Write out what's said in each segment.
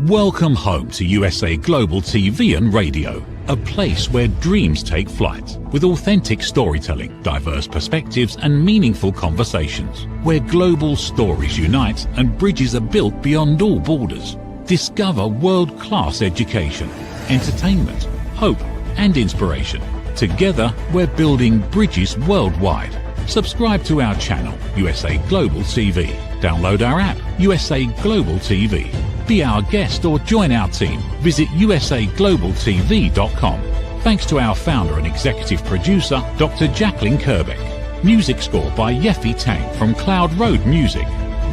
Welcome home to USA Global TV and Radio, a place where dreams take flight, with authentic storytelling, diverse perspectives and meaningful conversations, where global stories unite and bridges are built beyond all borders. Discover world-class education, entertainment, hope and inspiration. Together, we're building bridges worldwide. Subscribe to our channel, USA Global TV. Download our app, USA Global TV. Be our guest or join our team. Visit usaglobaltv.com. Thanks to our founder and executive producer, Dr. Jacqueline Kerbeck. Music score by Yeffy Tang from Cloud Road Music.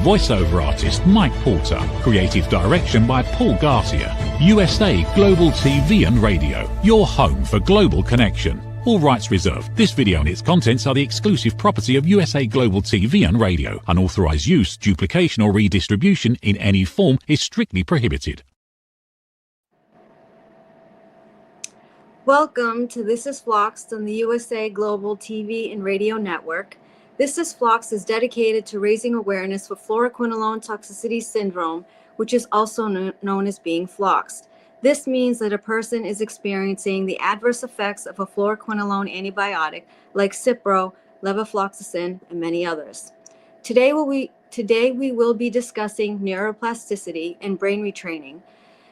Voiceover artist Mike Porter. Creative direction by Paul Garcia. USA Global TV and Radio, your home for global connection. All rights reserved. This video and its contents are the exclusive property of USA Global TV and Radio. Unauthorized use, duplication or redistribution in any form is strictly prohibited. Welcome to This Is Floxed on the USA Global TV and Radio Network. This Is Floxed is dedicated to raising awareness for fluoroquinolone toxicity syndrome, which is also known as being floxed. This means that a person is experiencing the adverse effects of a fluoroquinolone antibiotic like Cipro, levofloxacin, and many others. Today we will be discussing neuroplasticity and brain retraining.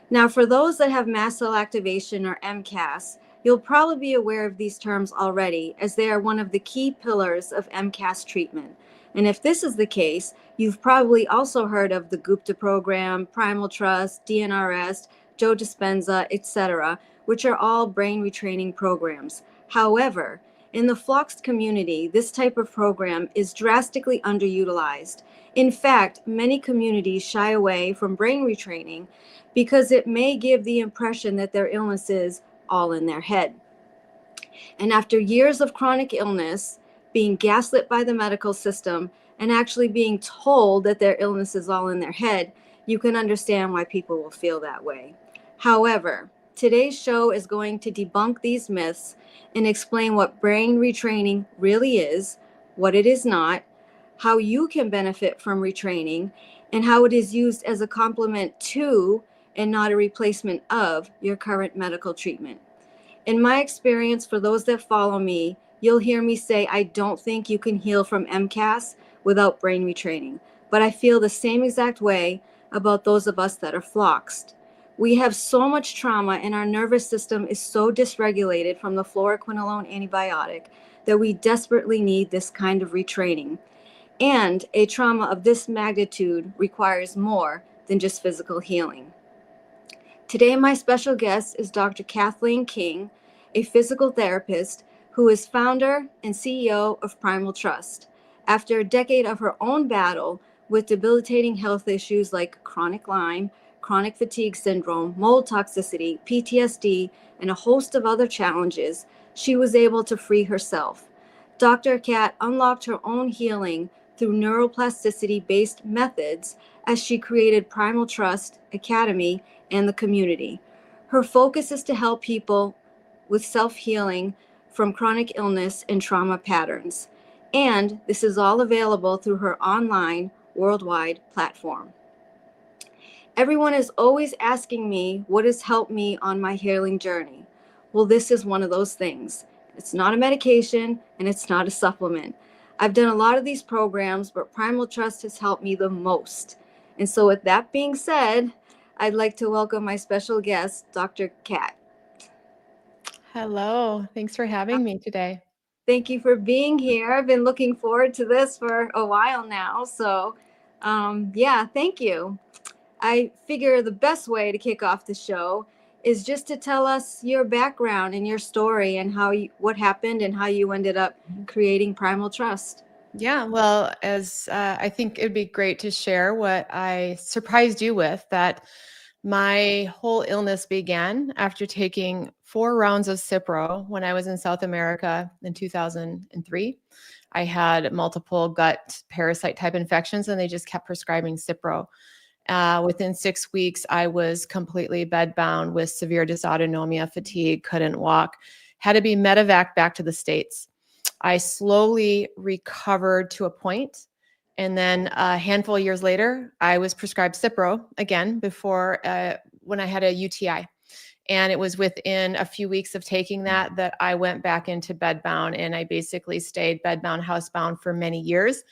Now, for those that have mast cell activation or MCAS, you'll probably be aware of these terms already, as they are one of the key pillars of MCAS treatment. And if this is the case, you've probably also heard of the Gupta program, Primal Trust, DNRS, Joe Dispenza, etc., which are all brain retraining programs. However, in the Floxed community, this type of program is drastically underutilized. In fact, many communities shy away from brain retraining because it may give the impression that their illness is all in their head. And after years of chronic illness, being gaslit by the medical system, and actually being told that their illness is all in their head, you can understand why people will feel that way. However, today's show is going to debunk these myths and explain what brain retraining really is, what it is not, how you can benefit from retraining, and how it is used as a complement to and not a replacement of your current medical treatment. In my experience, for those that follow me, you'll hear me say I don't think you can heal from MCAS without brain retraining, but I feel the same exact way about those of us that are floxed. We have so much trauma and our nervous system is so dysregulated from the fluoroquinolone antibiotic that we desperately need this kind of retraining. And a trauma of this magnitude requires more than just physical healing. Today, my special guest is Dr. Cathleen King, a physical therapist who is founder and CEO of Primal Trust. After a decade of her own battle with debilitating health issues like chronic Lyme, chronic fatigue syndrome, mold toxicity, PTSD, and a host of other challenges, she was able to free herself. Dr. Kat unlocked her own healing through neuroplasticity-based methods as she created Primal Trust Academy and the community. Her focus is to help people with self-healing from chronic illness and trauma patterns. And this is all available through her online worldwide platform. Everyone is always asking me what has helped me on my healing journey. Well, this is one of those things. It's not a medication and it's not a supplement. I've done a lot of these programs, but Primal Trust has helped me the most. And so with that being said, I'd like to welcome my special guest, Dr. Kat. Hello, thanks for having me today. Thank you for being here. I've been looking forward to this for a while now. So yeah, thank you. I figure the best way to kick off the show is just to tell us your background and your story and what happened and how you ended up creating Primal Trust. Yeah, well, as I think it'd be great to share what I surprised you with, that my whole illness began after taking 4 rounds of Cipro when I was in South America in 2003. I had multiple gut parasite type infections and they just kept prescribing Cipro. Within 6 weeks, I was completely bedbound with severe dysautonomia, fatigue, couldn't walk, had to be medevac back to the States. I slowly recovered to a point And then a handful of years later, I was prescribed Cipro again before when I had a UTI. And it was within a few weeks of taking that I went back into bedbound, and I basically stayed bedbound, housebound for many years.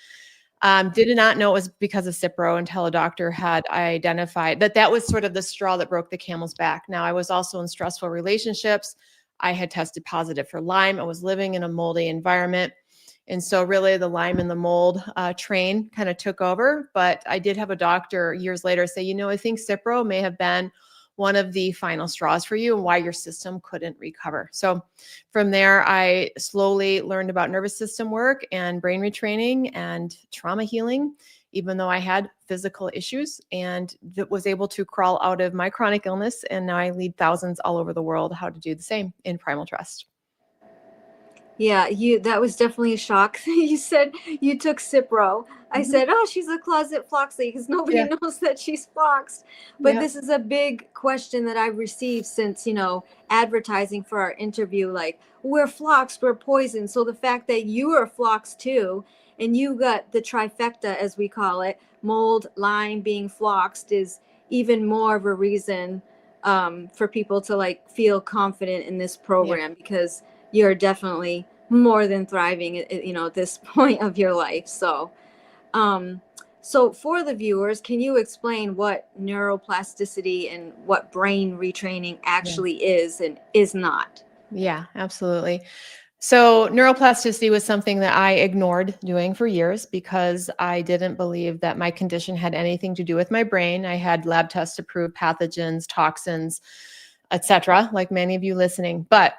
Did not know it was because of Cipro until a doctor had identified that was sort of the straw that broke the camel's back. Now, I was also in stressful relationships. I had tested positive for Lyme. I was living in a moldy environment. And so really the Lyme and the mold train kind of took over. But I did have a doctor years later say, I think Cipro may have been one of the final straws for you and why your system couldn't recover. So from there, I slowly learned about nervous system work and brain retraining and trauma healing, even though I had physical issues, and was able to crawl out of my chronic illness. And now I lead thousands all over the world how to do the same in Primal Trust. Yeah, that was definitely a shock. You said you took Cipro. I said, oh, she's a closet Floxley, because nobody knows that she's Floxed. But this is a big question that I've received since, advertising for our interview, like, we're Floxed, we're poisoned. So the fact that you are Floxed too, and you got the trifecta, as we call it, mold, Lyme, being Floxed, is even more of a reason for people to feel confident in this program, because you're definitely more than thriving at this point of your life. So so for the viewers, can you explain what neuroplasticity and what brain retraining actually is and is not? Yeah, absolutely. So neuroplasticity was something that I ignored doing for years because I didn't believe that my condition had anything to do with my brain. I had lab tests to prove pathogens, toxins, etc., like many of you listening. But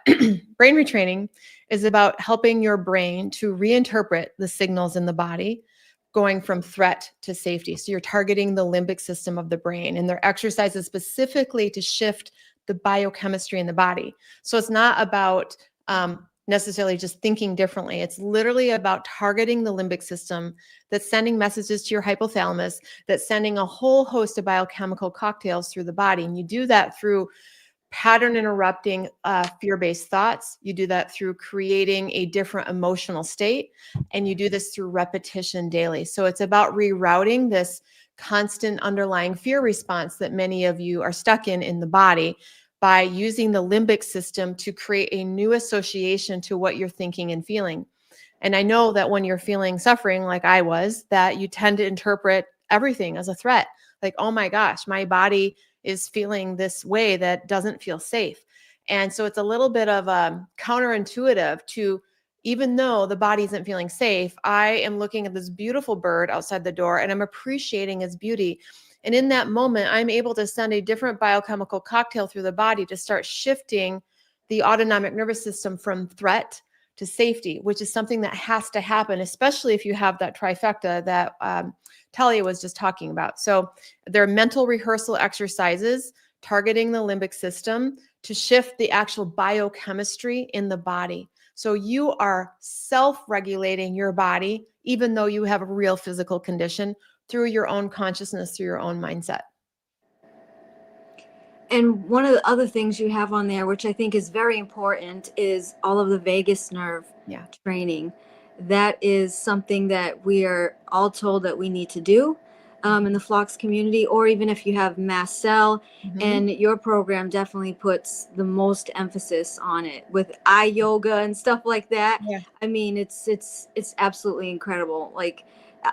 brain retraining is about helping your brain to reinterpret the signals in the body, going from threat to safety. So you're targeting the limbic system of the brain, and there are exercises specifically to shift the biochemistry in the body. So it's not about necessarily just thinking differently. It's literally about targeting the limbic system that's sending messages to your hypothalamus, that's sending a whole host of biochemical cocktails through the body. And you do that through pattern interrupting fear-based thoughts. You do that through creating a different emotional state, and you do this through repetition daily. So it's about rerouting this constant underlying fear response that many of you are stuck in the body by using the limbic system to create a new association to what you're thinking and feeling. And I know that when you're feeling suffering like I was, that you tend to interpret everything as a threat. Like, oh my gosh, my body is feeling this way that doesn't feel safe. And so it's a little bit of counterintuitive to, even though the body isn't feeling safe, I am looking at this beautiful bird outside the door and I'm appreciating its beauty. And in that moment, I'm able to send a different biochemical cocktail through the body to start shifting the autonomic nervous system from threat to safety, which is something that has to happen, especially if you have that trifecta that Talia was just talking about. So there are mental rehearsal exercises targeting the limbic system to shift the actual biochemistry in the body. So you are self-regulating your body, even though you have a real physical condition, through your own consciousness, through your own mindset. And one of the other things you have on there, which I think is very important, is all of the vagus nerve training. That is something that we are all told that we need to do in the Flox community, or even if you have mast cell. And your program definitely puts the most emphasis on it with eye yoga and stuff like that. I mean, it's absolutely incredible. Like,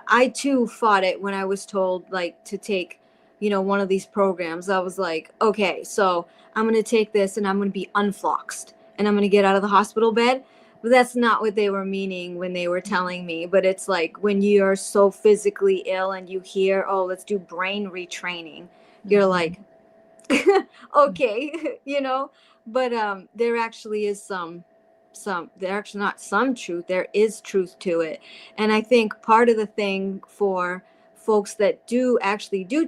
I too fought it when I was told to take one of these programs. I was like, okay, so I'm going to take this and I'm going to be unfloxed and I'm going to get out of the hospital bed. But that's not what they were meaning when they were telling me. But it's like when you're so physically ill and you hear, oh, let's do brain retraining, you're like, okay, but there actually is there actually not some truth, there is truth to it. And I think part of the thing for folks that do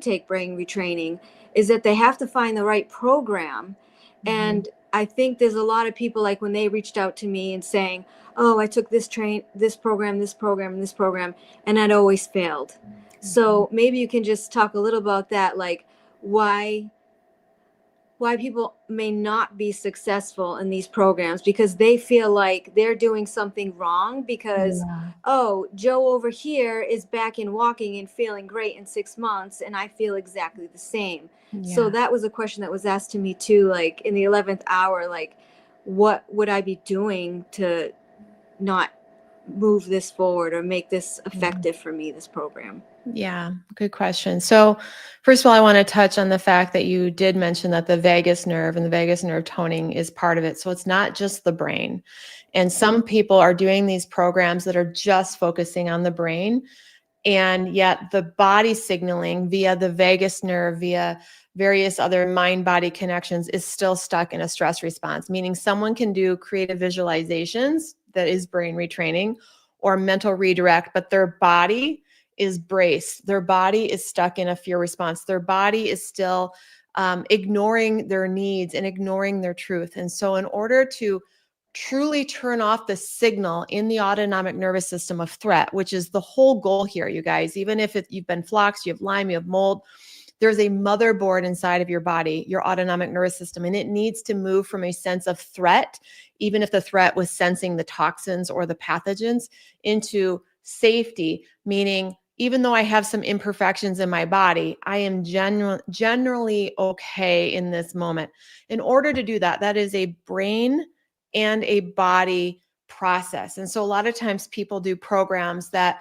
take brain retraining is that they have to find the right program. And I think there's a lot of people, like when they reached out to me and saying, oh, I took this program, and I'd always failed. So maybe you can just talk a little about that, like why why people may not be successful in these programs, because they feel like they're doing something wrong because, oh, Joe over here is back in walking and feeling great in 6 months, and I feel exactly the same. So that was a question that was asked to me too, like in the 11th hour, like, what would I be doing to not move this forward or make this effective for me, this program? Yeah, good question. So, first of all, I want to touch on the fact that you did mention that the vagus nerve and the vagus nerve toning is part of it. So, it's not just the brain. And some people are doing these programs that are just focusing on the brain. And yet, the body signaling via the vagus nerve, via various other mind body connections, is still stuck in a stress response, meaning someone can do creative visualizations, that is brain retraining, or mental redirect, but their body is braced. Their body is stuck in a fear response. Their body is still ignoring their needs and ignoring their truth. And so in order to truly turn off the signal in the autonomic nervous system of threat, which is the whole goal here, you guys, even if you've been floxed, you have Lyme, you have mold, there's a motherboard inside of your body, your autonomic nervous system, and it needs to move from a sense of threat, even if the threat was sensing the toxins or the pathogens, into safety, meaning even though I have some imperfections in my body, I am generally okay in this moment. In order to do that, that is a brain and a body process. And so a lot of times people do programs that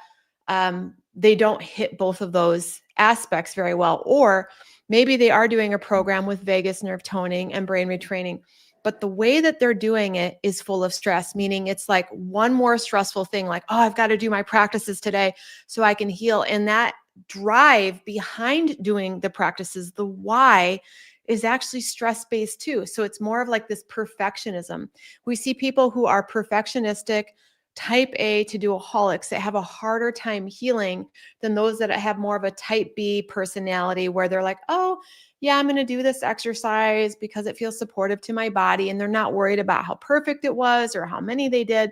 they don't hit both of those aspects very well. Or maybe they are doing a program with vagus nerve toning and brain retraining, but the way that they're doing it is full of stress, meaning it's like one more stressful thing, like, oh, I've got to do my practices today so I can heal. And that drive behind doing the practices, the why, is actually stress-based too. So it's more of like this perfectionism. We see people who are perfectionistic, type A to do-aholics that have a harder time healing than those that have more of a type B personality, where they're like, oh, yeah, I'm going to do this exercise because it feels supportive to my body. And they're not worried about how perfect it was or how many they did.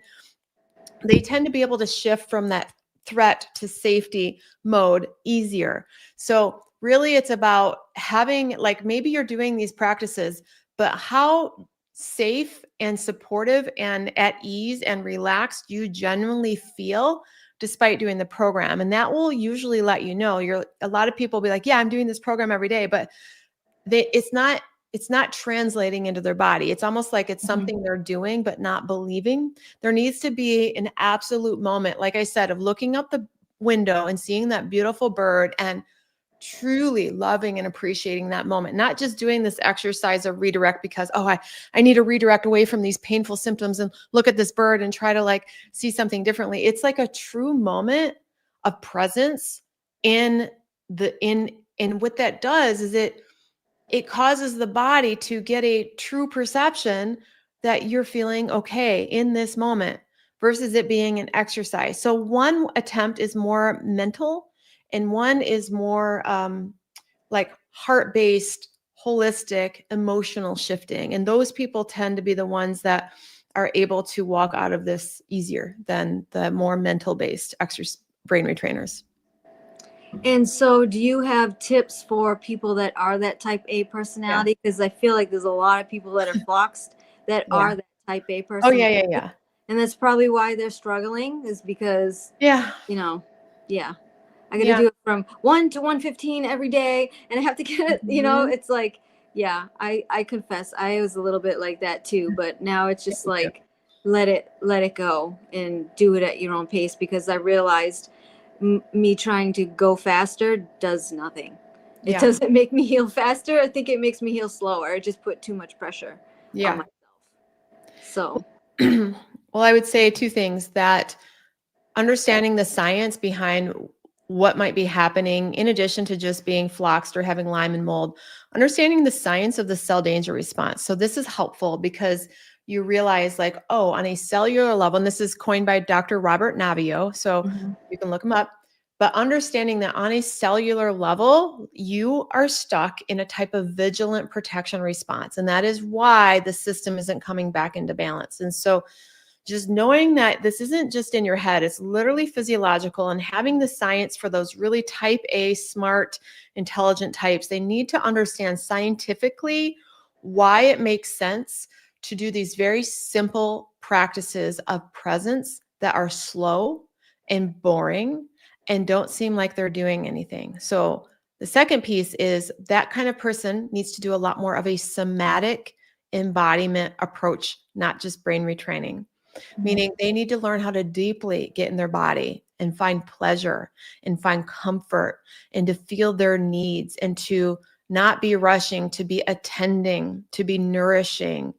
They tend to be able to shift from that threat to safety mode easier. So really it's about having, like, maybe you're doing these practices, but how safe and supportive and at ease and relaxed you genuinely feel despite doing the program. And that will usually let you know. A lot of people will be like, yeah, I'm doing this program every day, but it's not translating into their body. It's almost like it's something they're doing, but not believing. There needs to be an absolute moment, like I said, of looking out the window and seeing that beautiful bird and truly loving and appreciating that moment, not just doing this exercise of redirect because, oh, I need to redirect away from these painful symptoms and look at this bird and try to like see something differently. It's like a true moment of presence and what that does is it causes the body to get a true perception that you're feeling okay in this moment versus it being an exercise. So one attempt is more mental and one is more like heart-based, holistic, emotional shifting. And those people tend to be the ones that are able to walk out of this easier than the more mental-based brain retrainers. And so do you have tips for people that are that type A personality? Because I feel like there's a lot of people that are floxed that are that type A personality. Oh, yeah. And that's probably why they're struggling, is because, I got to do it from 1 to 1:15 every day. And I have to get it, it's like, I confess, I was a little bit like that too. But now it's just like, let it go and do it at your own pace, because I realized me trying to go faster does nothing. It doesn't make me heal faster. I think it makes me heal slower. It just put too much pressure on myself. So, well, I would say two things: that understanding the science behind what might be happening, in addition to just being floxed or having Lyme and mold, understanding the science of the cell danger response. So this is helpful because you realize, like, oh, on a cellular level, and this is coined by Dr. Robert Navio, so you can look him up, but understanding that on a cellular level, you are stuck in a type of vigilant protection response. And that is why the system isn't coming back into balance. And so just knowing that this isn't just in your head, it's literally physiological, and having the science for those really type A, smart, intelligent types, they need to understand scientifically why it makes sense to do these very simple practices of presence that are slow and boring and don't seem like they're doing anything. So the second piece is that kind of person needs to do a lot more of a somatic embodiment approach, not just brain retraining, meaning they need to learn how to deeply get in their body and find pleasure and find comfort and to feel their needs and to not be rushing, to be attending, to be nourishing.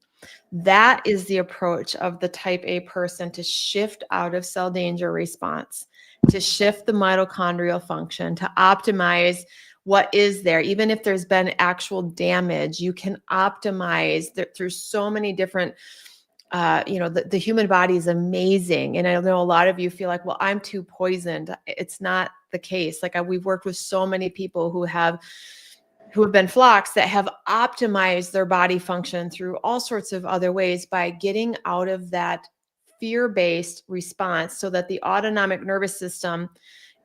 That is the approach of the type A person to shift out of cell danger response, to shift the mitochondrial function, to optimize what is there. Even if there's been actual damage, you can optimize through so many different the human body is amazing. And I know a lot of you feel like, well, I'm too poisoned. It's not the case. Like we've worked with so many people who have been floxed that have optimized their body function through all sorts of other ways by getting out of that fear-based response so that the autonomic nervous system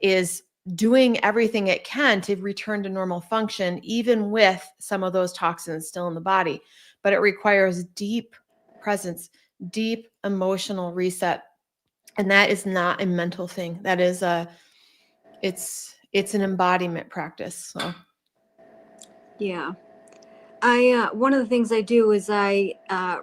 is doing everything it can to return to normal function, even with some of those toxins still in the body. But it requires deep presence, deep emotional reset. And that is not a mental thing. That is it's an embodiment practice. So Yeah. One of the things I do is I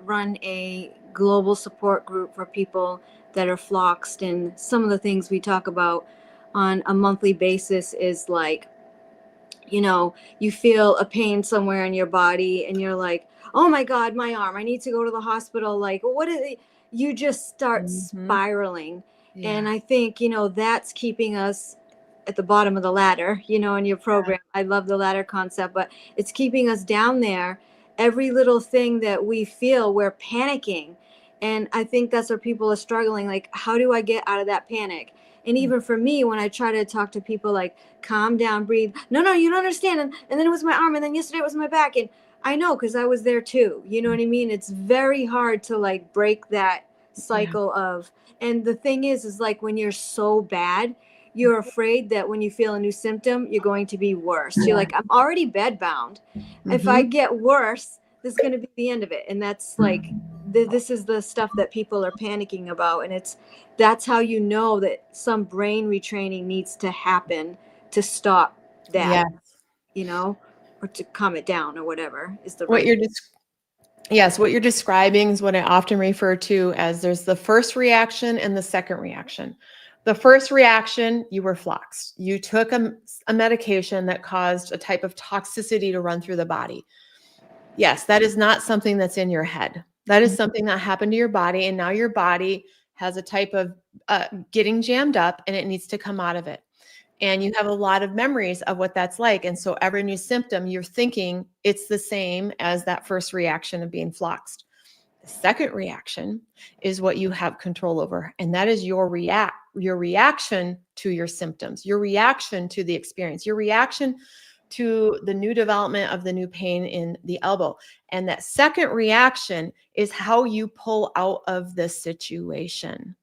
run a global support group for people that are floxed, and some of the things we talk about on a monthly basis is like, you feel a pain somewhere in your body and you're like, oh my God, my arm, I need to go to the hospital. Like, what is it? You just start spiraling. yeah. And I think, that's keeping us at the bottom of the ladder, in your program. I love the ladder concept, but it's keeping us down there. Every little thing that we feel, we're panicking. And I think that's where people are struggling. Like, how do I get out of that panic? And even for me, when I try to talk to people, like, calm down, breathe. No, you don't understand. And then it was my arm. And then yesterday it was my back. And I know, because I was there too. You know what I mean? It's very hard to like break that cycle of, and the thing is like when you're so bad, you're afraid that when you feel a new symptom, you're going to be worse. You're like, I'm already bedbound. If I get worse, this is going to be the end of it. And that's like, this is the stuff that people are panicking about. And that's how you know that some brain retraining needs to happen to stop that, or to calm it down or whatever is the right. Yes, what you're describing is what I often refer to as there's the first reaction and the second reaction. The first reaction, you were floxed. You took a medication that caused a type of toxicity to run through the body. Yes, that is not something that's in your head. That is something that happened to your body, and now your body has a type of getting jammed up, and it needs to come out of it. And you have a lot of memories of what that's like. And so every new symptom, you're thinking it's the same as that first reaction of being floxed. The second reaction is what you have control over. And that is your reaction to your symptoms, your reaction to the experience, your reaction to the new development of the new pain in the elbow. And that second reaction is how you pull out of the situation.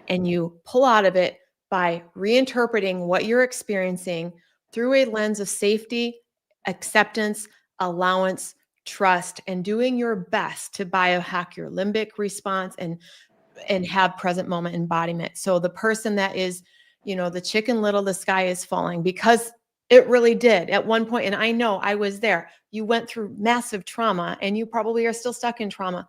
And you pull out of it by reinterpreting what you're experiencing through a lens of safety, acceptance, allowance, trust, and doing your best to biohack your limbic response and have present moment embodiment. So the person that is, the Chicken Little, the sky is falling, because it really did at one point. And I know I was there. You went through massive trauma and you probably are still stuck in trauma.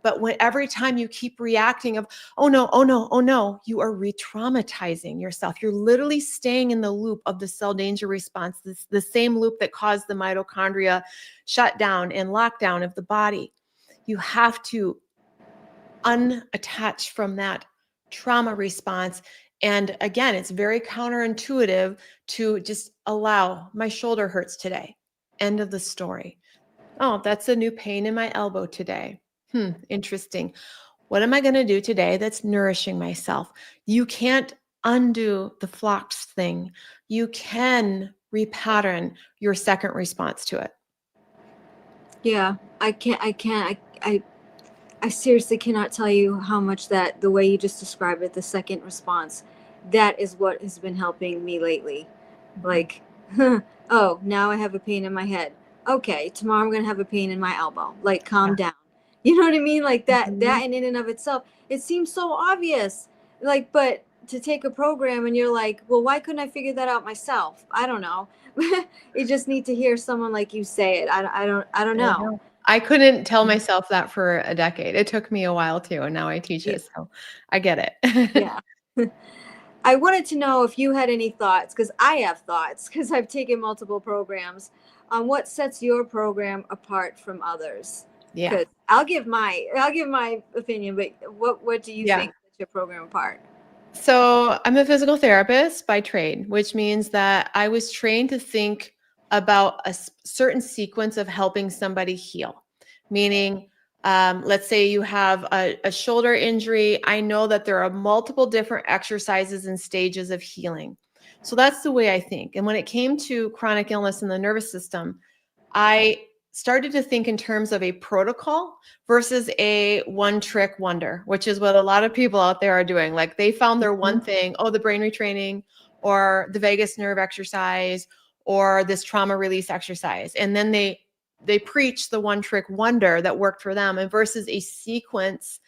But every time you keep reacting of, oh no, oh no, oh no, you are re-traumatizing yourself. You're literally staying in the loop of the cell danger response, the same loop that caused the mitochondria shutdown and lockdown of the body. You have to unattach from that trauma response. And again, it's very counterintuitive to just allow, my shoulder hurts today. End of the story. Oh, that's a new pain in my elbow today. Interesting. What am I going to do today that's nourishing myself? You can't undo the floxed thing. You can repattern your second response to it. Yeah, I seriously cannot tell you how much that, the way you just described it, the second response, that is what has been helping me lately. Like, oh, now I have a pain in my head. okay, tomorrow I'm going to have a pain in my elbow. Like, calm down. You know what I mean? Like that in and of itself, it seems so obvious. Like, but to take a program and you're like, well, why couldn't I figure that out myself? I don't know. You just need to hear someone like you say it. I don't know. I couldn't tell myself that for a decade. It took me a while too, and now I teach Yeah. it, so I get it. Yeah. I wanted to know if you had any thoughts, because I have thoughts, because I've taken multiple programs, on what sets your program apart from others. Yeah. Because I'll give my opinion, but what do you think sets your program apart? So I'm a physical therapist by trade, which means that I was trained to think about a certain sequence of helping somebody heal. Meaning, let's say you have a shoulder injury. I know that there are multiple different exercises and stages of healing. So that's the way I think. And when it came to chronic illness in the nervous system, I started to think in terms of a protocol versus a one trick wonder, which is what a lot of people out there are doing. Like they found their one thing, oh, the brain retraining or the vagus nerve exercise or this trauma release exercise. And then they preach the one trick wonder that worked for them and versus a sequence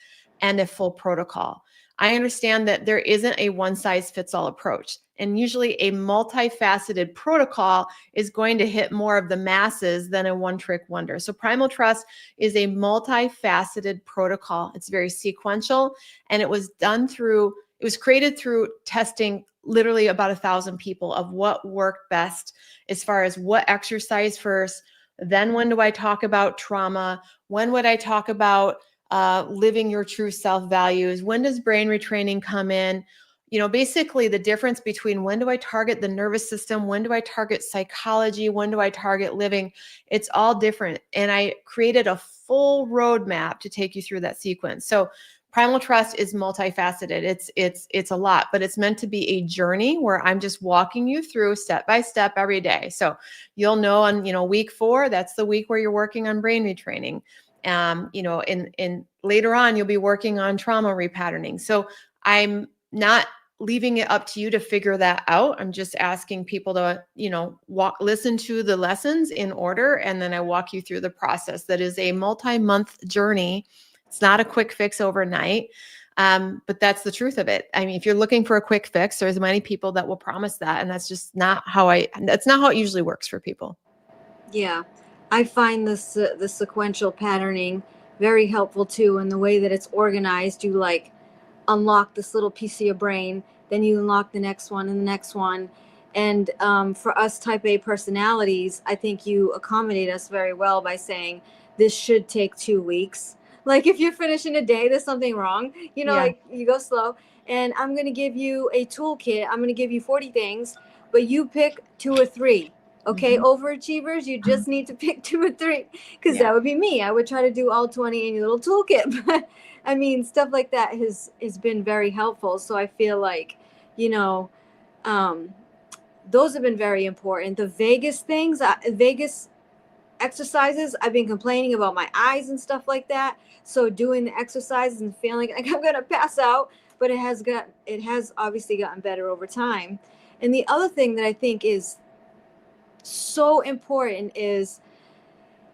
and a full protocol. I understand that there isn't a one size fits all approach. And usually a multifaceted protocol is going to hit more of the masses than a one trick wonder. So Primal Trust is a multifaceted protocol. It's very sequential, and it was created through testing literally about 1,000 people of what worked best as far as what exercise first, then when do I talk about trauma, when would I talk about living your true self values, when does brain retraining come in? Basically the difference between when do I target the nervous system, when do I target psychology, when do I target living, it's all different. And I created a full roadmap to take you through that sequence. So Primal Trust is multifaceted. It's a lot, but it's meant to be a journey where I'm just walking you through step by step every day. So you'll know on, week 4, that's the week where you're working on brain retraining. In later on, you'll be working on trauma repatterning. So I'm not leaving it up to you to figure that out. I'm just asking people to, listen to the lessons in order. And then I walk you through the process that is a multi-month journey. It's not a quick fix overnight. But that's the truth of it. I mean, if you're looking for a quick fix, there's many people that will promise that. And that's just that's not how it usually works for people. Yeah. I find this, the sequential patterning very helpful too. In the way that it's organized, you like unlock this little piece of your brain, then you unlock the next one and the next one. And for us type A personalities, I think you accommodate us very well by saying this should take 2 weeks. Like if you're finishing a day, there's something wrong, like you go slow. And I'm going to give you a toolkit. I'm going to give you 40 things, but you pick 2 or 3. Okay, overachievers, you just need to pick 2 or 3, because that would be me. I would try to do all 20 in your little toolkit. But I mean, stuff like that has been very helpful. So I feel like, those have been very important. The Vegas things, Vegas exercises, I've been complaining about my eyes and stuff like that. So doing the exercises and feeling like I'm gonna pass out, but it has obviously gotten better over time. And the other thing that I think is so important is,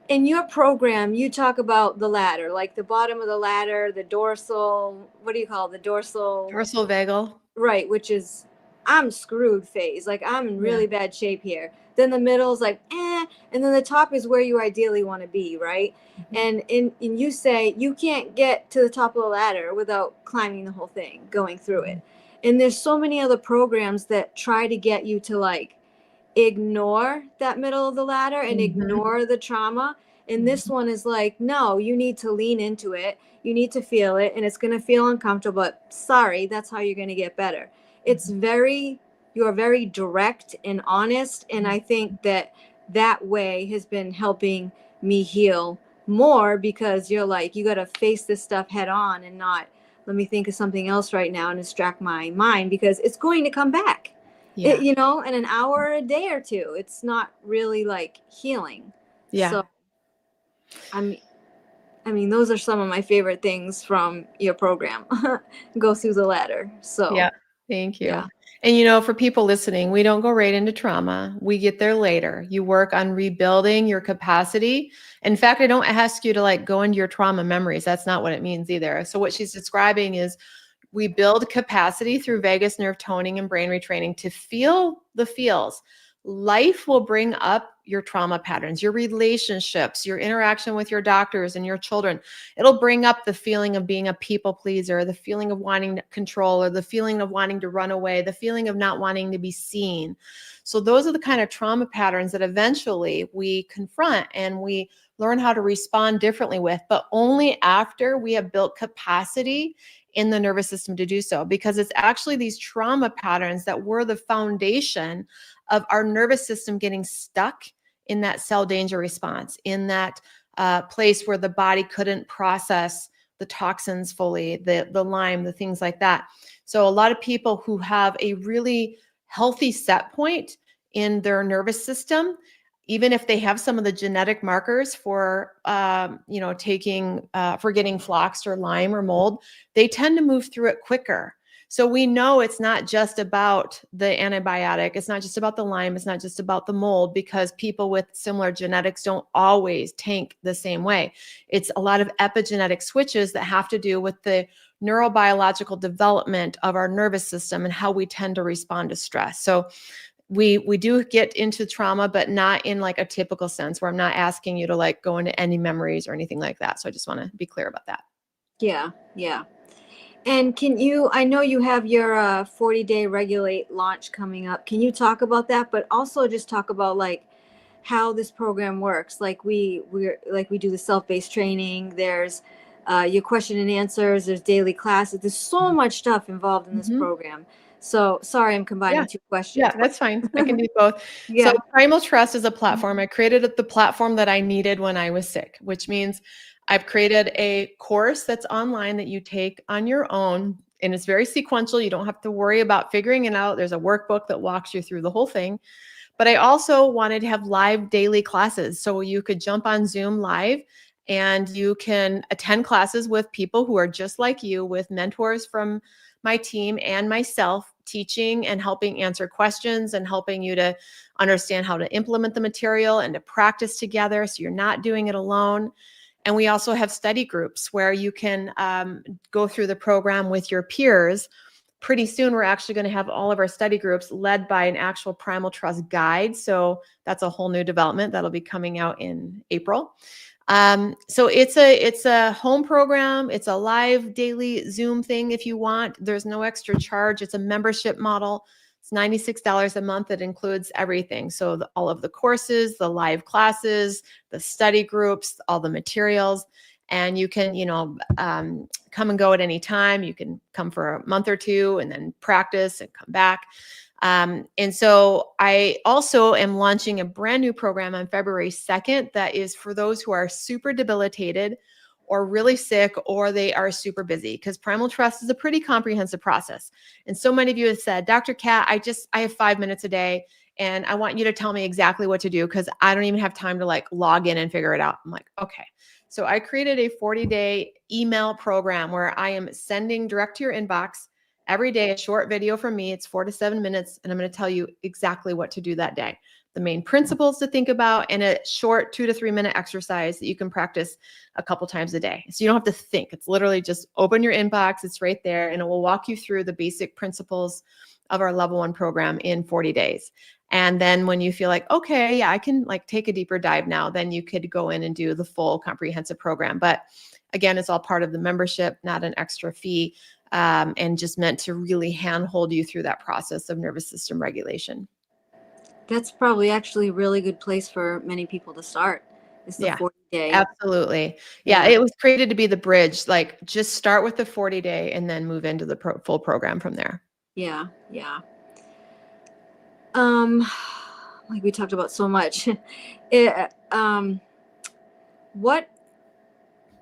in your program, you talk about the ladder, like the bottom of the ladder, the dorsal, what do you call it? The dorsal vagal. Right, which is I'm screwed phase. Like I'm in really bad shape here. Then the middle is like, and then the top is where you ideally want to be, right? And you say you can't get to the top of the ladder without climbing the whole thing, going through it. And there's so many other programs that try to get you to like ignore that middle of the ladder and ignore the trauma. And this one is like, no, you need to lean into it. You need to feel it, and it's going to feel uncomfortable, but sorry, that's how you're going to get better. It's you're very direct and honest. And I think that way has been helping me heal more, because you're like, you got to face this stuff head on and not, let me think of something else right now and distract my mind, because it's going to come back. In an hour or a day or two. It's not really like healing. So I mean, those are some of my favorite things from your program. Go through the ladder. So Thank you. Yeah. And for people listening, we don't go right into trauma. We get there later. You work on rebuilding your capacity. In fact, I don't ask you to go into your trauma memories. That's not what it means either. So what she's describing is we build capacity through vagus nerve toning and brain retraining to feel the feels. Life will bring up your trauma patterns, your relationships, your interaction with your doctors and your children. It'll bring up the feeling of being a people pleaser, the feeling of wanting control, or the feeling of wanting to run away, the feeling of not wanting to be seen. So those are the kind of trauma patterns that eventually we confront and we learn how to respond differently with, but only after we have built capacity in the nervous system to do so, because it's actually these trauma patterns that were the foundation of our nervous system getting stuck in that cell danger response, in that place where the body couldn't process the toxins fully, the Lyme, the things like that. So a lot of people who have a really healthy set point in their nervous system, even if they have some of the genetic markers for, taking, for getting floxed or Lyme or mold, they tend to move through it quicker. So we know it's not just about the antibiotic. It's not just about the Lyme. It's not just about the mold, because people with similar genetics don't always tank the same way. It's a lot of epigenetic switches that have to do with the neurobiological development of our nervous system and how we tend to respond to stress. So we do get into trauma, but not in a typical sense where I'm not asking you to go into any memories or anything like that. So I just want to be clear about that. Yeah. Yeah. And I know you have your 40-day Regulate launch coming up. Can you talk about that? But also just talk about how this program works. We do the self-based training. There's your question and answers. There's daily classes. There's so much stuff involved in this program. So sorry, I'm combining two questions. Yeah, that's fine. I can do both. Yeah. So Primal Trust is a platform. I created the platform that I needed when I was sick, which means I've created a course that's online that you take on your own, and it's very sequential. You don't have to worry about figuring it out. There's a workbook that walks you through the whole thing. But I also wanted to have live daily classes. So you could jump on Zoom live and you can attend classes with people who are just like you, with mentors from my team and myself, teaching and helping answer questions and helping you to understand how to implement the material and to practice together so you're not doing it alone. And we also have study groups where you can go through the program with your peers. Pretty soon, we're actually going to have all of our study groups led by an actual Primal Trust guide. So that's a whole new development that'll be coming out in April. So it's a home program. It's a live daily Zoom thing if you want. There's no extra charge. It's a membership model. It's $96 a month. It includes everything. So all of the courses, the live classes, the study groups, all the materials. And you can, come and go at any time. You can come for a month or two and then practice and come back. And so I also am launching a brand new program on February 2nd that is for those who are super debilitated or really sick, or they are super busy, because Primal Trust is a pretty comprehensive process. And so many of you have said, Dr. Kat, I have 5 minutes a day and I want you to tell me exactly what to do, because I don't even have time to log in and figure it out. I'm like, okay. So I created a 40-day email program where I am sending direct to your inbox every day a short video from me. It's 4 to 7 minutes, and I'm going to tell you exactly what to do that day, the main principles to think about, and a short 2 to 3 minute exercise that you can practice a couple times a day. So you don't have to think. It's literally just open your inbox. It's right there, and it will walk you through the basic principles of our level 1 program in 40 days. And then when you feel like, okay, yeah, I can take a deeper dive now, then you could go in and do the full comprehensive program. But again, it's all part of the membership, not an extra fee, and just meant to really handhold you through that process of nervous system regulation. That's probably actually a really good place for many people to start. It's the 40-day. Absolutely. Yeah, it was created to be the bridge. Just start with the 40-day and then move into the full program from there. Yeah. Yeah. We talked about so much. What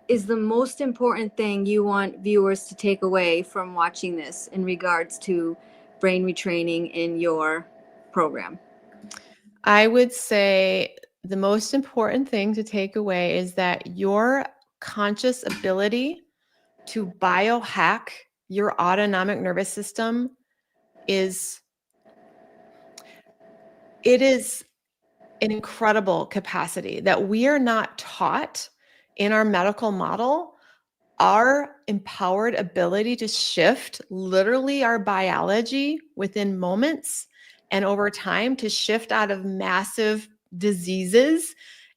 is the most important thing you want viewers to take away from watching this in regards to brain retraining in your program? I would say the most important thing to take away is that your conscious ability to biohack your autonomic nervous system is an incredible capacity that we are not taught in our medical model. Our empowered ability to shift literally our biology within moments and over time, to shift out of massive diseases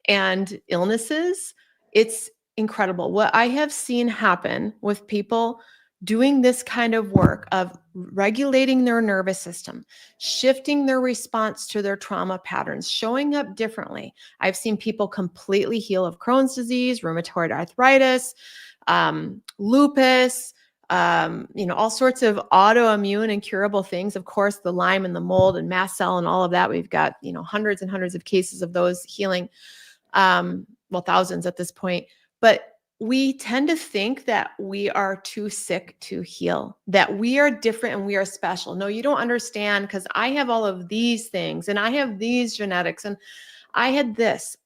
and illnesses. It's incredible. What I have seen happen with people doing this kind of work of regulating their nervous system, shifting their response to their trauma patterns, showing up differently. I've seen people completely heal of Crohn's disease, rheumatoid arthritis, lupus, all sorts of autoimmune and curable things. Of course, the Lyme and the mold and mast cell and all of that. We've got, hundreds and hundreds of cases of those healing. Thousands at this point. But we tend to think that we are too sick to heal, that we are different and we are special. No, you don't understand, because I have all of these things and I have these genetics and I had this.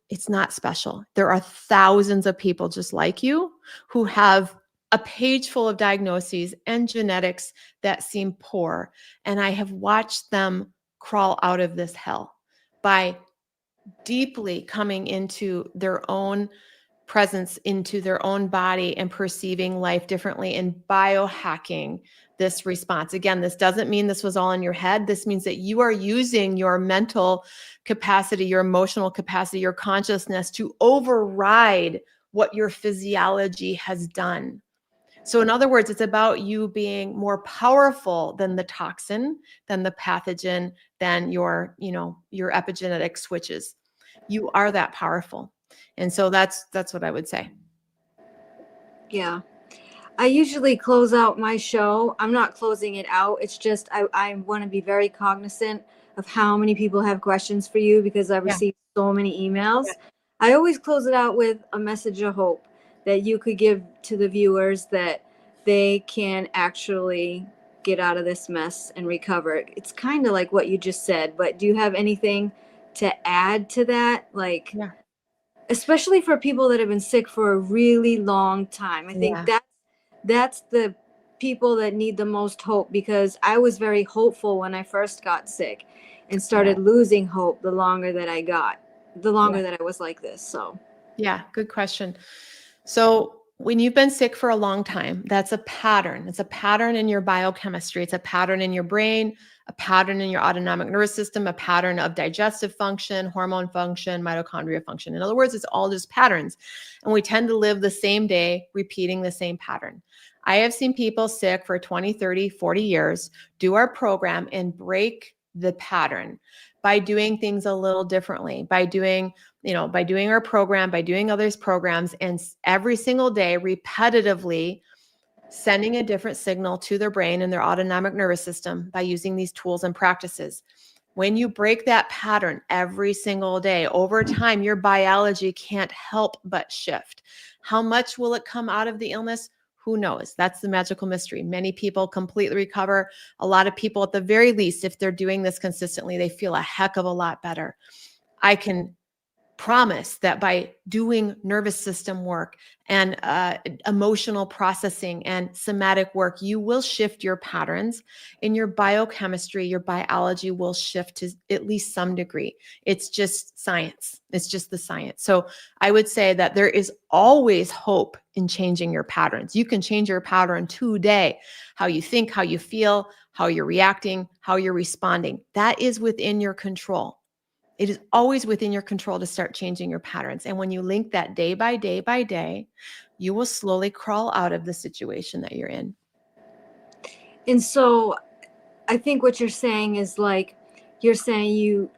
It's not special. There are thousands of people just like you who have a page full of diagnoses and genetics that seem poor. And I have watched them crawl out of this hell by deeply coming into their own presence, into their own body, and perceiving life differently and biohacking this response. Again, this doesn't mean this was all in your head. This means that you are using your mental capacity, your emotional capacity, your consciousness to override what your physiology has done. So in other words, it's about you being more powerful than the toxin, than the pathogen, than your epigenetic switches. You are that powerful. And so that's what I would say. Yeah. I usually close out my show. I'm not closing it out. It's just I want to be very cognizant of how many people have questions for you, because I've received so many emails. Yeah. I always close it out with a message of hope that you could give to the viewers, that they can actually get out of this mess and recover. It's kind of like what you just said, but do you have anything to add to that? Like, especially for people that have been sick for a really long time. I think that's the people that need the most hope, because I was very hopeful when I first got sick and started losing hope the longer that I was like this. So yeah, good question. So when you've been sick for a long time, that's a pattern. It's a pattern in your biochemistry. It's a pattern in your brain, a pattern in your autonomic nervous system, a pattern of digestive function, hormone function, mitochondria function. In other words, it's all just patterns. And we tend to live the same day, repeating the same pattern. I have seen people sick for 20, 30, 40 years do our program and break the pattern by doing things a little differently, by doing our program, by doing others' programs, and every single day repetitively sending a different signal to their brain and their autonomic nervous system by using these tools and practices. When you break that pattern every single day, over time, your biology can't help but shift. How much will it come out of the illness? Who knows? That's the magical mystery. Many people completely recover. A lot of people, at the very least, if they're doing this consistently, they feel a heck of a lot better. I can promise that by doing nervous system work and emotional processing and somatic work, you will shift your patterns in your biochemistry. Your biology will shift to at least some degree. It's just science. It's just the science. So I would say that there is always hope in changing your patterns. You can change your pattern today. How you think, how you feel, how you're reacting, how you're responding. That is within your control. It is always within your control to start changing your patterns. And when you link that day by day by day, you will slowly crawl out of the situation that you're in. And so I think what you're saying is, like, you're saying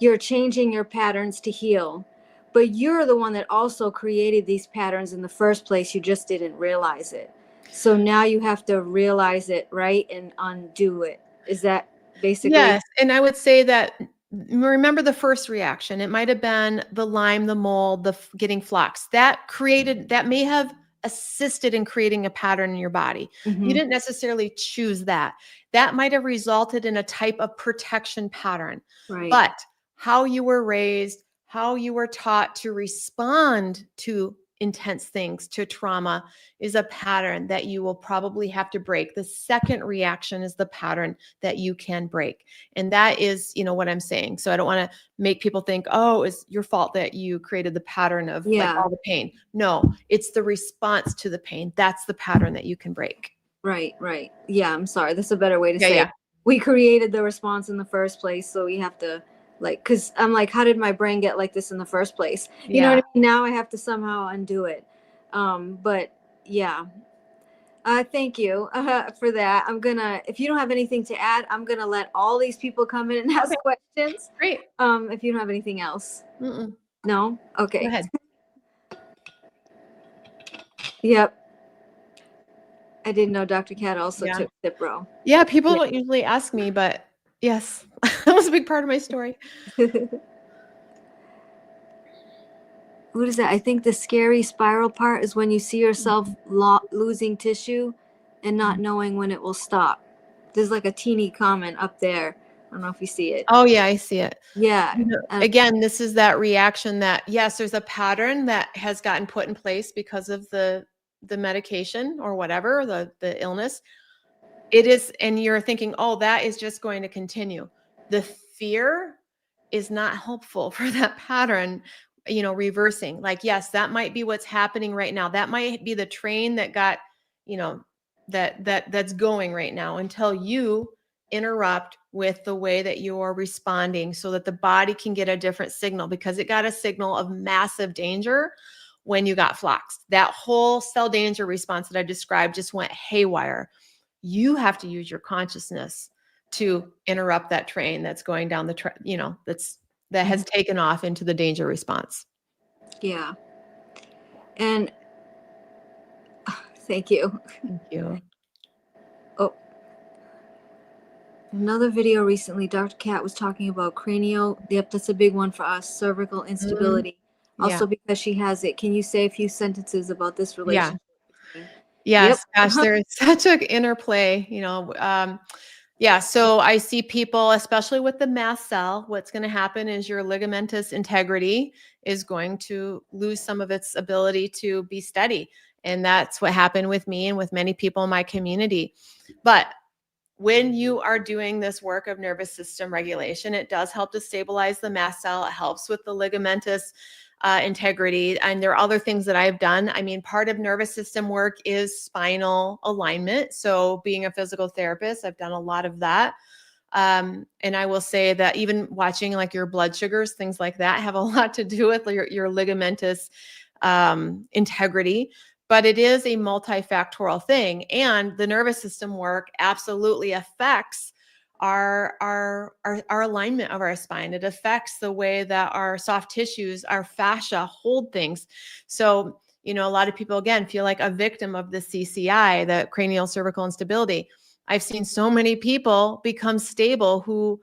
you're changing your patterns to heal, but you're the one that also created these patterns in the first place. You just didn't realize it. So now you have to realize it, right? And undo it. Is that basically? Yes. And I would say that, remember the first reaction. It might have been the Lyme, the mold, the getting flux. That may have assisted in creating a pattern in your body. Mm-hmm. You didn't necessarily choose that. That might have resulted in a type of protection pattern. Right. But how you were raised, how you were taught to respond to intense things to trauma is a pattern that you will probably have to break. The second reaction is the pattern that you can break. And that is, what I'm saying. So I don't want to make people think, oh, it's your fault that you created the pattern of like all the pain. No, it's the response to the pain. That's the pattern that you can break. Right. Yeah, I'm sorry. That's a better way to say Yeah. it. We created the response in the first place, so we have to because I'm like, how did my brain get like this in the first place? You know what I mean? Now I have to somehow undo it. But yeah. Thank you for that. if you don't have anything to add, I'm gonna let all these people come in and ask questions. Great. If you don't have anything else. Mm-mm. No? Okay. Go ahead. Yep. I didn't know Dr. Cat also took Cipro. Yeah, people don't usually ask me, but yes, that was a big part of my story. What is that? I think the scary spiral part is when you see yourself losing tissue and not knowing when it will stop. There's like a teeny comment up there. I don't know if you see it. Oh yeah, I see it. Yeah. Again, this is that reaction that, yes, there's a pattern that has gotten put in place because of the medication or whatever, the illness. It is, and you're thinking, oh, that is just going to continue. The fear is not helpful for that pattern, reversing. Like, yes, that might be what's happening right now. That might be the train that got, that's going right now until you interrupt with the way that you're responding so that the body can get a different signal, because it got a signal of massive danger when you got floxed. That whole cell danger response that I described just went haywire. You have to use your consciousness to interrupt that train that's going down that has taken off into the danger response. Yeah. And thank you. Thank you. Oh, another video recently, Dr. Cat was talking about cranial. Yep, that's a big one for us. Cervical instability. Also because she has it. Can you say a few sentences about this relationship? Yes. Gosh, there's such an interplay, so I see people, especially with the mast cell, what's going to happen is your ligamentous integrity is going to lose some of its ability to be steady. And that's what happened with me and with many people in my community. But when you are doing this work of nervous system regulation, it does help to stabilize the mast cell. It helps with the ligamentous integrity. And there are other things that I've done. I mean, part of nervous system work is spinal alignment. So being a physical therapist, I've done a lot of that. And I will say that even watching like your blood sugars, things like that have a lot to do with your ligamentous integrity. But it is a multifactorial thing. And the nervous system work absolutely affects our alignment of our spine. It affects the way that our soft tissues, our fascia hold things. So, a lot of people, again, feel like a victim of the CCI, the cranial cervical instability. I've seen so many people become stable who,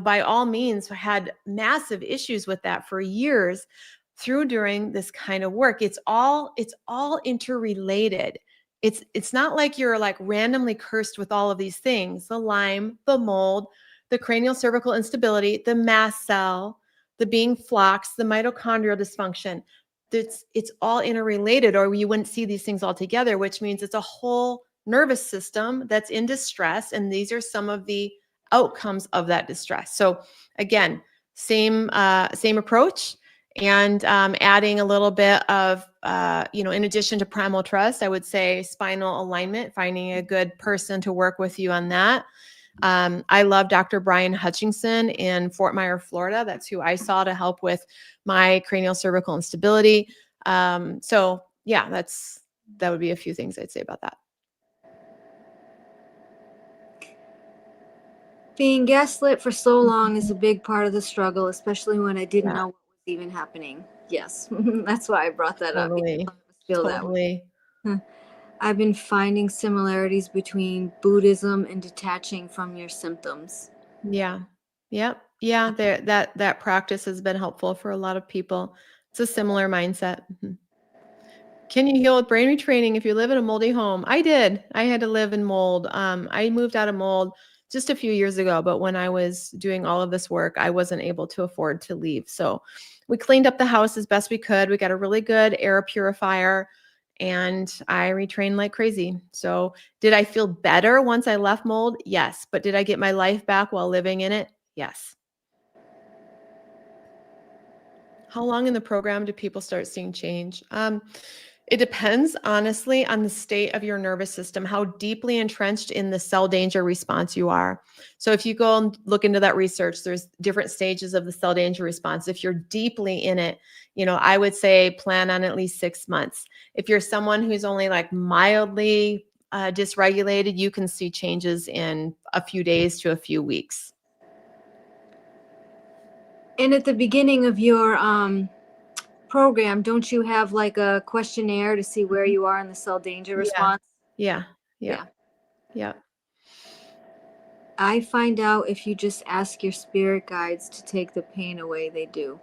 by all means had massive issues with that for years through during this kind of work. It's all interrelated. It's not like you're like randomly cursed with all of these things: the Lyme, the mold, the cranial cervical instability, the mast cell, the being floxed, the mitochondrial dysfunction. It's all interrelated, or you wouldn't see these things all together, which means it's a whole nervous system that's in distress. And these are some of the outcomes of that distress. So again, same approach. And adding a little bit of, in addition to Primal Trust, I would say spinal alignment, finding a good person to work with you on that. I love Dr. Brian Hutchinson in Fort Myers, Florida. That's who I saw to help with my cranial cervical instability. That would be a few things I'd say about that. Being gaslit for so long is a big part of the struggle, especially when I didn't know what was even happening. Yes, that's why I brought that up. Totally. I've been finding similarities between Buddhism and detaching from your symptoms. Yeah. Yep. Yeah. That practice has been helpful for a lot of people. It's a similar mindset. Mm-hmm. Can you heal with brain retraining if you live in a moldy home? I did. I had to live in mold. I moved out of mold just a few years ago, but when I was doing all of this work, I wasn't able to afford to leave. So we cleaned up the house as best we could. We got a really good air purifier and I retrained like crazy. So did I feel better once I left mold? Yes. But did I get my life back while living in it? Yes. How long in the program do people start seeing change? It depends, honestly, on the state of your nervous system, how deeply entrenched in the cell danger response you are. So if you go and look into that research, there's different stages of the cell danger response. If you're deeply in it, I would say plan on at least 6 months. If you're someone who's only like mildly dysregulated, you can see changes in a few days to a few weeks. And at the beginning of your program, don't you have like a questionnaire to see where you are in the cell danger response? Yeah. I find out if you just ask your spirit guides to take the pain away, they do.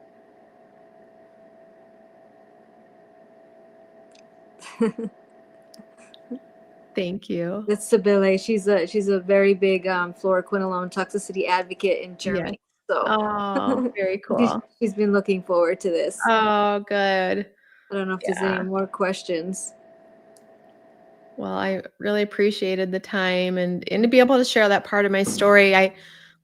Thank you. That's Sibylle. She's a very big fluoroquinolone toxicity advocate in Germany. So Oh, very cool. she's been looking forward to this. Oh, good. I don't know if there's any more questions. Well, I really appreciated the time and to be able to share that part of my story.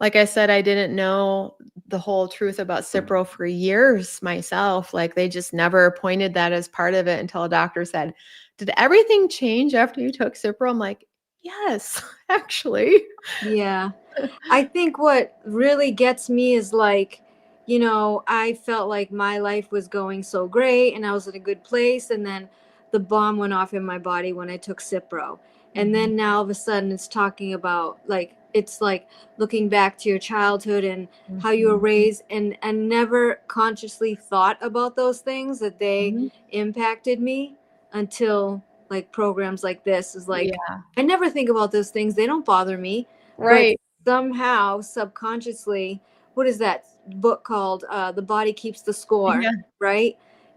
Like I said, I didn't know the whole truth about Cipro for years myself. Like they just never pointed that as part of it until a doctor said, "Did everything change after you took Cipro?" I'm like, "Yes, actually." Yeah. I think what really gets me is like, I felt like my life was going so great and I was in a good place. And then the bomb went off in my body when I took Cipro. And then now all of a sudden it's talking about like, it's like looking back to your childhood and how you were raised and never consciously thought about those things that they impacted me until like programs like this is like, I never think about those things. They don't bother me. Right. But somehow subconsciously, what is that book called? The Body Keeps the Score, right?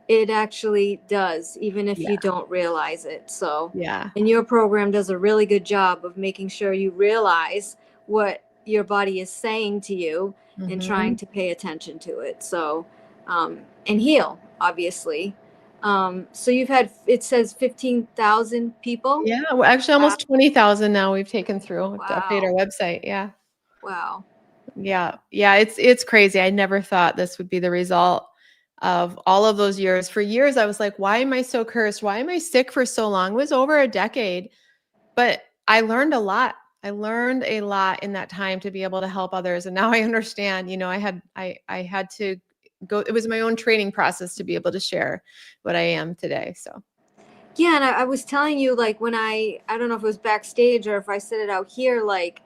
It actually does, even if you don't realize it. So, and your program does a really good job of making sure you realize what your body is saying to you and trying to pay attention to it. So, and heal, obviously. So you've had, it says 15,000 people? Yeah, well, actually almost 20,000 now we've taken through to update our Wow. website. Yeah. Wow. Yeah. It's crazy. I never thought this would be the result of all of those years. For years, I was like, why am I so cursed? Why am I sick for so long? It was over a decade, but I learned a lot. I learned a lot in that time to be able to help others. And now I understand, I had to go, it was my own training process to be able to share what I am today. So. Yeah. And I was telling you, like, when I don't know if it was backstage or if I said it out here, like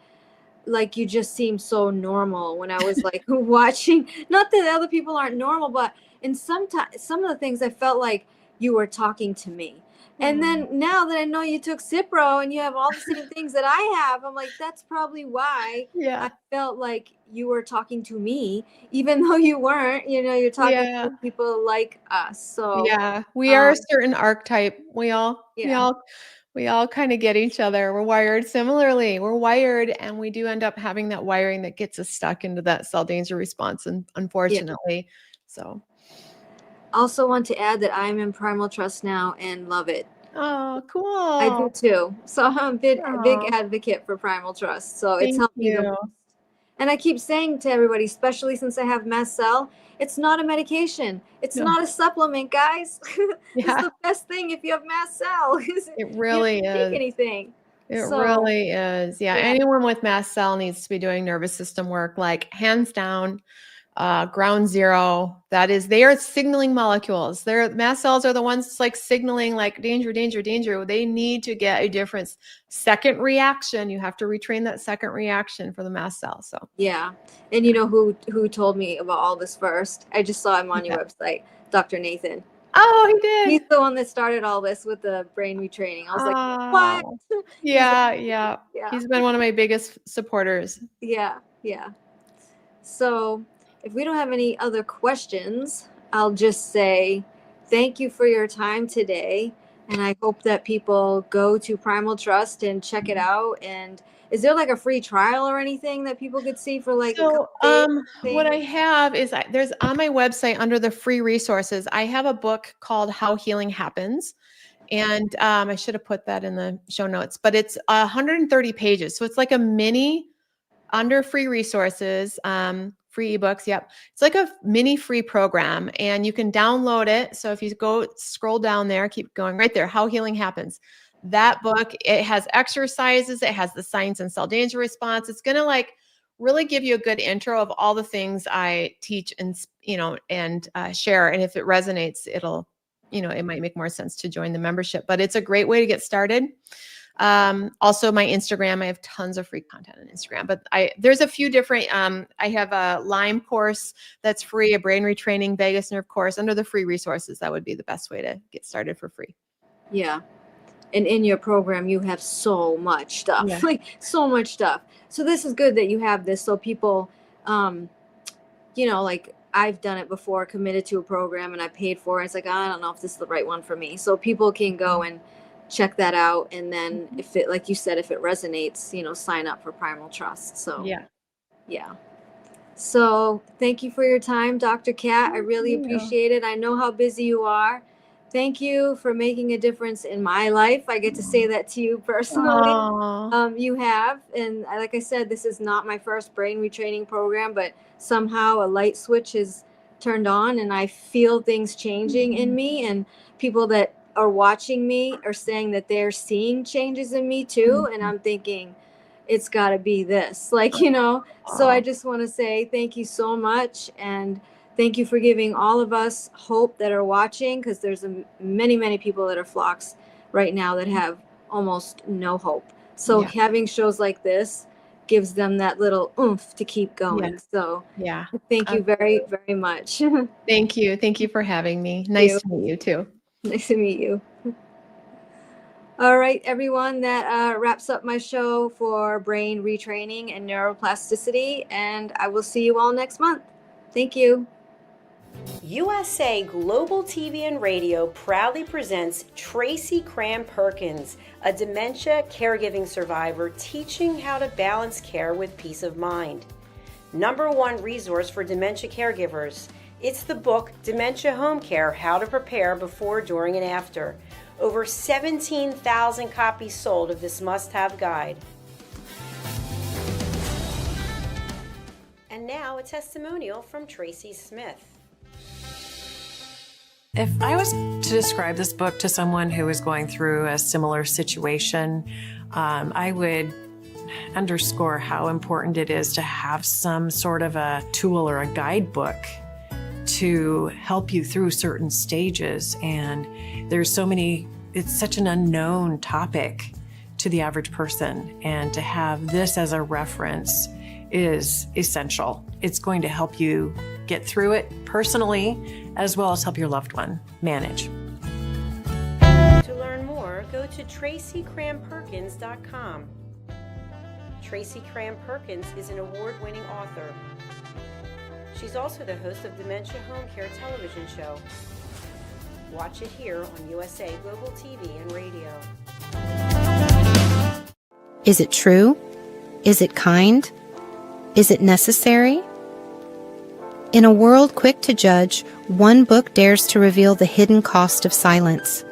you just seem so normal when I was like watching, not that other people aren't normal, but in some of the things I felt like you were talking to me. And then now that I know you took Cipro and you have all the same things that I have, I'm like, that's probably why I felt like you were talking to me, even though you weren't, you're talking to people like us. So we are a certain archetype. We all kind of get each other. We're wired similarly. We're wired, and we do end up having that wiring that gets us stuck into that cell danger response, and unfortunately, so. Also want to add that I'm in Primal Trust now and love it. Oh, cool. I do too. So I'm a big advocate for Primal Trust. So it's helped me the most. And I keep saying to everybody, especially since I have mast cell, it's not a medication. It's not a supplement, guys. It's the best thing if you have mast cell. It really you don't take anything. It really is. Yeah. Anyone with mast cell needs to be doing nervous system work, like hands down. Ground zero. They are signaling molecules. Their mast cells are the ones like signaling like danger, danger, danger. They need to get a different second reaction. You have to retrain that second reaction for the mast cell. So yeah. And you know who told me about all this first? I just saw him on your website, Dr. Nathan. Oh, he did. He's the one that started all this with the brain retraining. I was like, what? Yeah. He's been one of my biggest supporters. Yeah. So if we don't have any other questions, I'll just say thank you for your time today. And I hope that people go to Primal Trust and check it out. And is there like a free trial or anything that people could see for like a So, couple days? what I have is there's on my website under the free resources, I have a book called How Healing Happens. And I should have put that in the show notes, but it's 130 pages. So it's like a mini under free resources, free ebooks. Yep. It's like a mini free program and you can download it. So if you go scroll down there, keep going right there, How Healing Happens. That book, it has exercises. It has the signs and cell danger response. It's going to like really give you a good intro of all the things I teach and, and share. And if it resonates, it'll, it might make more sense to join the membership, but it's a great way to get started. Also my Instagram, I have tons of free content on Instagram, but there's a few different, I have a Lyme course that's free, a brain retraining vagus nerve course under the free resources. That would be the best way to get started for free. Yeah. And in your program, you have so much stuff, like so much stuff. So this is good that you have this. So people, like I've done it before, committed to a program and I paid for it. It's like, I don't know if this is the right one for me. So people can go and check that out. And then if it, like you said, if it resonates, sign up for Primal Trust. So yeah. So thank you for your time, Dr. Kat. I really appreciate it. I know how busy you are. Thank you for making a difference in my life. I get to say that to you personally. You have. And like I said, this is not my first brain retraining program, but somehow a light switch is turned on and I feel things changing in me. And people that are watching me are saying that they're seeing changes in me too. And I'm thinking, it's got to be this. So I just want to say thank you so much. And thank you for giving all of us hope that are watching, because there's many, many people that are floxed right now that have almost no hope. So having shows like this gives them that little oomph to keep going. So thank you very, very much. Thank you. Thank you for having me. Nice to meet you too. Nice to meet you. All right, everyone, that wraps up my show for brain retraining and neuroplasticity, and I will see you all next month. Thank you. USA Global TV and Radio proudly presents Tracy Cram-Perkins, a dementia caregiving survivor teaching how to balance care with peace of mind. #1 resource for dementia caregivers. It's the book Dementia Home Care: How to Prepare Before, During, and After. Over 17,000 copies sold of this must-have guide. And now a testimonial from Talia Smith. If I was to describe this book to someone who is going through a similar situation, I would underscore how important it is to have some sort of a tool or a guidebook to help you through certain stages. And there's so many, it's such an unknown topic to the average person. And to have this as a reference is essential. It's going to help you get through it personally, as well as help your loved one manage. To learn more, go to TracyCramPerkins.com. Tracy Cram-Perkins is an award-winning author. She's also the host of Dementia Home Care television show. Watch it here on USA Global TV and Radio. Is it true? Is it kind? Is it necessary? In a world quick to judge, one book dares to reveal the hidden cost of silence.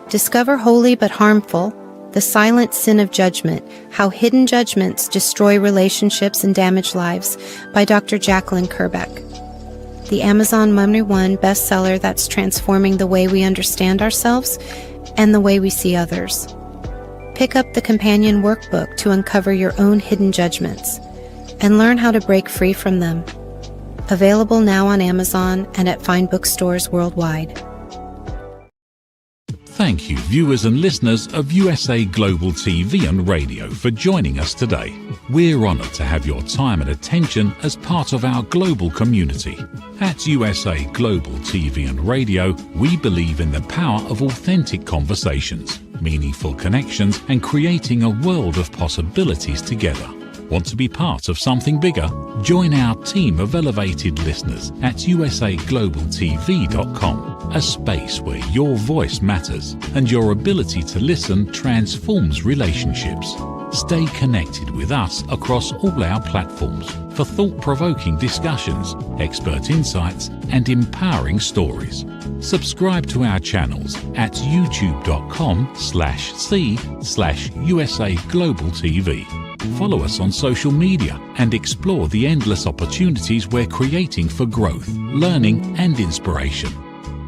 Discover holy but harmful, The Silent Sin of Judgment, How Hidden Judgments Destroy Relationships and Damage Lives by Dr. Jacqueline Kerbeck. The Amazon #1 bestseller that's transforming the way we understand ourselves and the way we see others. Pick up the companion workbook to uncover your own hidden judgments and learn how to break free from them. Available now on Amazon and at fine bookstores worldwide. Thank you, viewers and listeners of USA Global TV and Radio, for joining us today. We're honoured to have your time and attention as part of our global community. At USA Global TV and Radio, we believe in the power of authentic conversations, meaningful connections, and creating a world of possibilities together. Want to be part of something bigger? Join our team of elevated listeners at usaglobaltv.com. a space where your voice matters and your ability to listen transforms relationships. Stay connected with us across all our platforms for thought-provoking discussions, expert insights, and empowering stories. Subscribe to our channels at youtube.com/c/USA Global TV. Follow us on social media and explore the endless opportunities we're creating for growth, learning, and inspiration.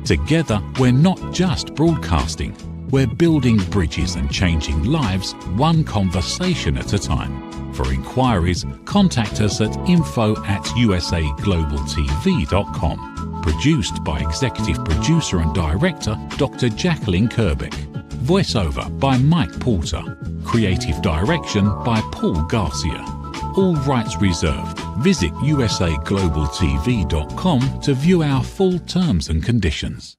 Together, we're not just broadcasting, we're building bridges and changing lives one conversation at a time. For inquiries, contact us at info@usaglobaltv.com. Produced by Executive Producer and Director Dr. Cathleen King. Voiceover by Mike Porter. Creative direction by Paul Garcia. All rights reserved. Visit usaglobaltv.com to view our full terms and conditions.